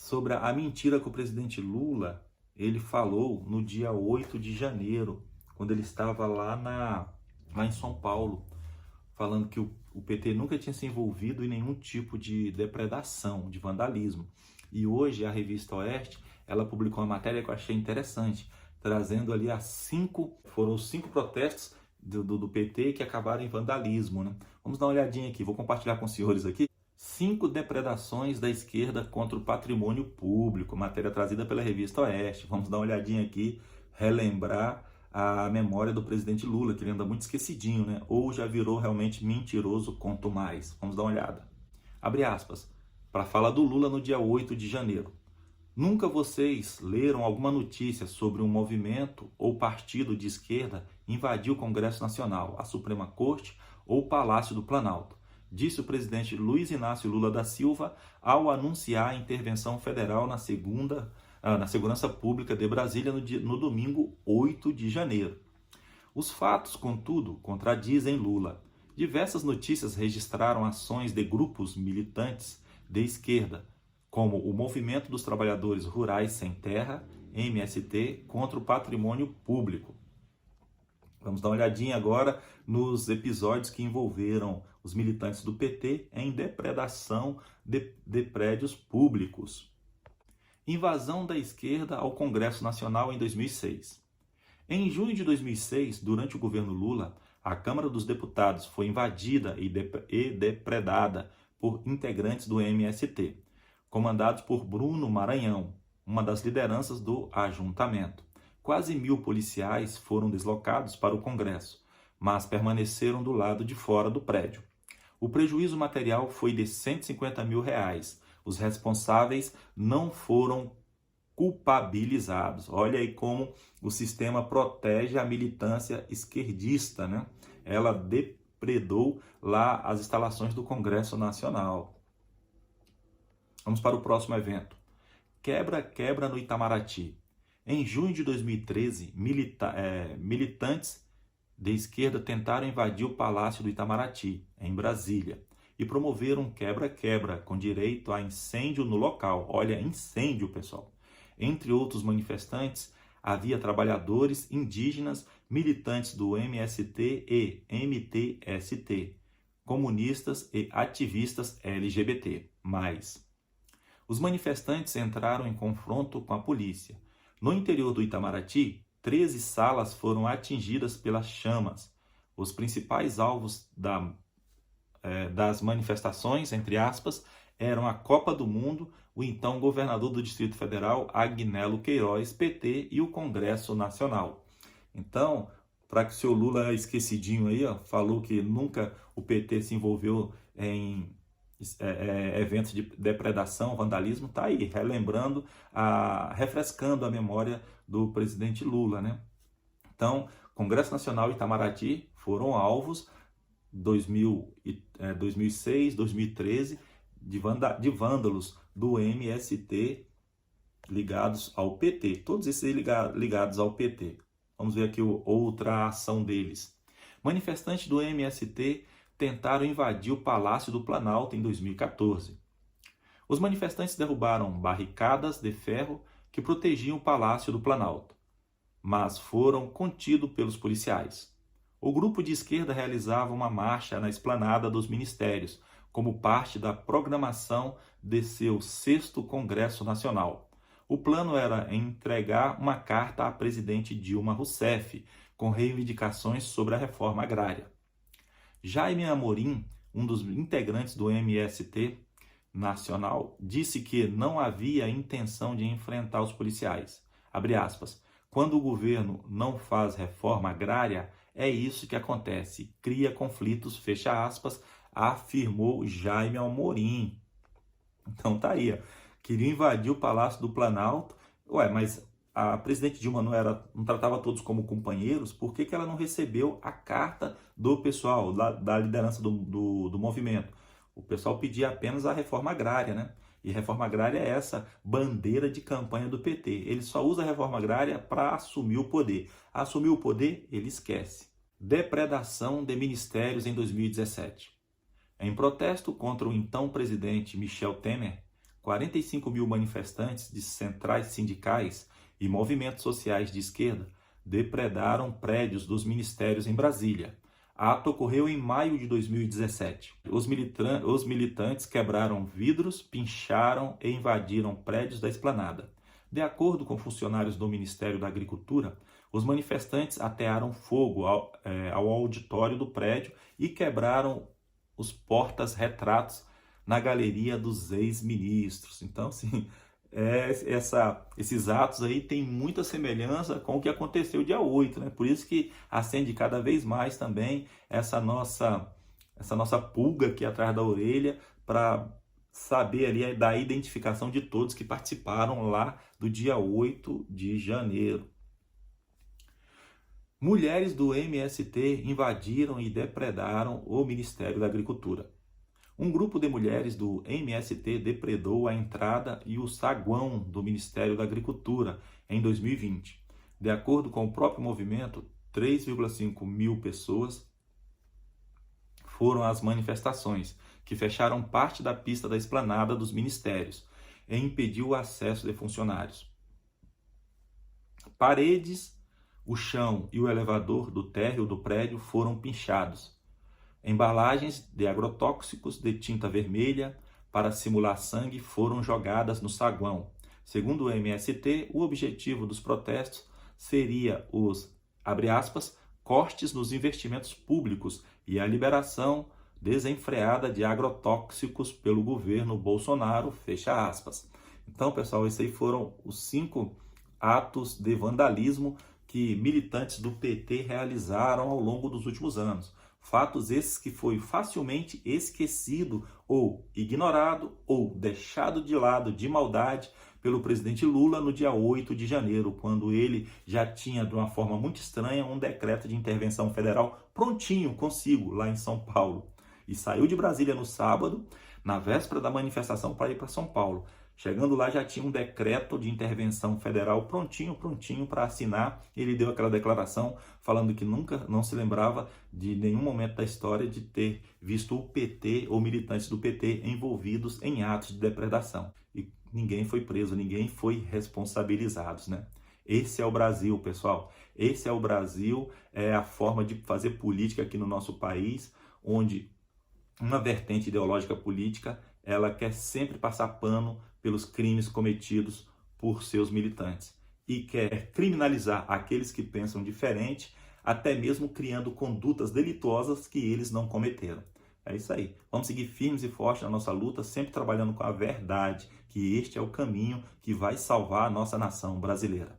sobre a mentira que o presidente Lula ele falou no dia 8 de janeiro, quando ele estava lá em São Paulo, falando que o PT nunca tinha se envolvido em nenhum tipo de depredação, de vandalismo. E hoje a revista Oeste, ela publicou uma matéria que eu achei interessante, trazendo ali foram os 5 protestos do PT que acabaram em vandalismo, né? Vamos dar uma olhadinha aqui, vou compartilhar com os senhores aqui. 5 depredações da esquerda contra o patrimônio público, matéria trazida pela revista Oeste. Vamos dar uma olhadinha aqui, relembrar a memória do presidente Lula, que ele anda muito esquecidinho, né? Ou já virou realmente mentiroso quanto mais. Vamos dar uma olhada. Abre aspas, para a fala do Lula no dia 8 de janeiro. Nunca vocês leram alguma notícia sobre um movimento ou partido de esquerda invadir o Congresso Nacional, a Suprema Corte ou o Palácio do Planalto, disse o presidente Luiz Inácio Lula da Silva ao anunciar a intervenção federal na Segurança Pública de Brasília no domingo 8 de janeiro. Os fatos, contudo, contradizem Lula. Diversas notícias registraram ações de grupos militantes de esquerda, como o Movimento dos Trabalhadores Rurais Sem Terra, MST, contra o patrimônio público. Vamos dar uma olhadinha agora nos episódios que envolveram os militantes do PT em depredação de prédios públicos. Invasão da esquerda ao Congresso Nacional em 2006. Em junho de 2006, durante o governo Lula, a Câmara dos Deputados foi invadida e depredada por integrantes do MST, comandados por Bruno Maranhão, uma das lideranças do ajuntamento. Quase 1.000 policiais foram deslocados para o Congresso, mas permaneceram do lado de fora do prédio. O prejuízo material foi de R$150 mil. Os responsáveis não foram culpabilizados. Olha aí como o sistema protege a militância esquerdista, né? Ela depredou lá as instalações do Congresso Nacional. Vamos para o próximo evento. Quebra no Itamaraty. Em junho de 2013, militantes de esquerda tentaram invadir o Palácio do Itamaraty, em Brasília, e promoveram um quebra-quebra com direito a incêndio no local. Olha, incêndio, pessoal. Entre outros manifestantes, havia trabalhadores indígenas, militantes do MST e MTST, comunistas e ativistas LGBT+. Os manifestantes entraram em confronto com a polícia. No interior do Itamaraty, 13 salas foram atingidas pelas chamas. Os principais alvos das manifestações, entre aspas, eram a Copa do Mundo, o então governador do Distrito Federal, Agnello Queiroz, PT, e o Congresso Nacional. Então, para que o senhor Lula, esquecidinho aí, falou que nunca o PT se envolveu em eventos de depredação, vandalismo, tá aí, relembrando, refrescando a memória do presidente Lula, né? Então, Congresso Nacional e Itamaraty foram alvos 2006, 2013, de vândalos do MST ligados ao PT, todos esses ligados ao PT. Vamos ver aqui outra ação deles. Manifestantes do MST tentaram invadir o Palácio do Planalto em 2014. Os manifestantes derrubaram barricadas de ferro que protegiam o Palácio do Planalto, mas foram contidos pelos policiais. O grupo de esquerda realizava uma marcha na esplanada dos ministérios, como parte da programação de seu 6º Congresso Nacional. O plano era entregar uma carta à presidente Dilma Rousseff, com reivindicações sobre a reforma agrária. Jaime Amorim, um dos integrantes do MST Nacional, disse que não havia intenção de enfrentar os policiais. Abre aspas, quando o governo não faz reforma agrária, é isso que acontece, cria conflitos, fecha aspas, afirmou Jaime Amorim. Então tá aí, queria invadir o Palácio do Planalto, mas a presidente Dilma não tratava todos como companheiros, por que ela não recebeu a carta do pessoal, da liderança do movimento? O pessoal pedia apenas a reforma agrária, né? E reforma agrária é essa bandeira de campanha do PT. Ele só usa a reforma agrária para assumir o poder. Assumir o poder, ele esquece. Depredação de ministérios em 2017. Em protesto contra o então presidente Michel Temer, 45 mil manifestantes de centrais sindicais e movimentos sociais de esquerda depredaram prédios dos ministérios em Brasília. Ato ocorreu em maio de 2017. Os militantes quebraram vidros, pincharam e invadiram prédios da esplanada. De acordo com funcionários do Ministério da Agricultura, os manifestantes atearam fogo ao auditório do prédio e quebraram os portas-retratos na galeria dos ex-ministros. Então, assim, esses atos aí têm muita semelhança com o que aconteceu dia 8, né? Por isso que acende cada vez mais também essa nossa pulga aqui atrás da orelha para saber ali da identificação de todos que participaram lá do dia 8 de janeiro. Mulheres do MST invadiram e depredaram o Ministério da Agricultura. Um grupo de mulheres do MST depredou a entrada e o saguão do Ministério da Agricultura em 2020. De acordo com o próprio movimento, 3,5 mil pessoas foram às manifestações, que fecharam parte da pista da esplanada dos ministérios e impediu o acesso de funcionários. Paredes, o chão e o elevador do térreo do prédio foram pinchados. Embalagens de agrotóxicos de tinta vermelha para simular sangue foram jogadas no saguão. Segundo o MST, o objetivo dos protestos seria os, abre aspas, cortes nos investimentos públicos e a liberação desenfreada de agrotóxicos pelo governo Bolsonaro, fecha aspas. Então, pessoal, esses aí foram os 5 atos de vandalismo que militantes do PT realizaram ao longo dos últimos anos. Fatos esses que foi facilmente esquecido ou ignorado ou deixado de lado de maldade pelo presidente Lula no dia 8 de janeiro, quando ele já tinha, de uma forma muito estranha, um decreto de intervenção federal prontinho consigo lá em São Paulo. E saiu de Brasília no sábado, na véspera da manifestação, para ir para São Paulo. Chegando lá já tinha um decreto de intervenção federal prontinho para assinar. Ele deu aquela declaração falando que nunca não se lembrava de nenhum momento da história de ter visto o PT ou militantes do PT envolvidos em atos de depredação. E ninguém foi preso, ninguém foi responsabilizado, né? Esse é o Brasil, pessoal. Esse é o Brasil, é a forma de fazer política aqui no nosso país, onde uma vertente ideológica política, ela quer sempre passar pano pelos crimes cometidos por seus militantes e quer criminalizar aqueles que pensam diferente, até mesmo criando condutas delituosas que eles não cometeram. É isso aí. Vamos seguir firmes e fortes na nossa luta, sempre trabalhando com a verdade, que este é o caminho que vai salvar a nossa nação brasileira.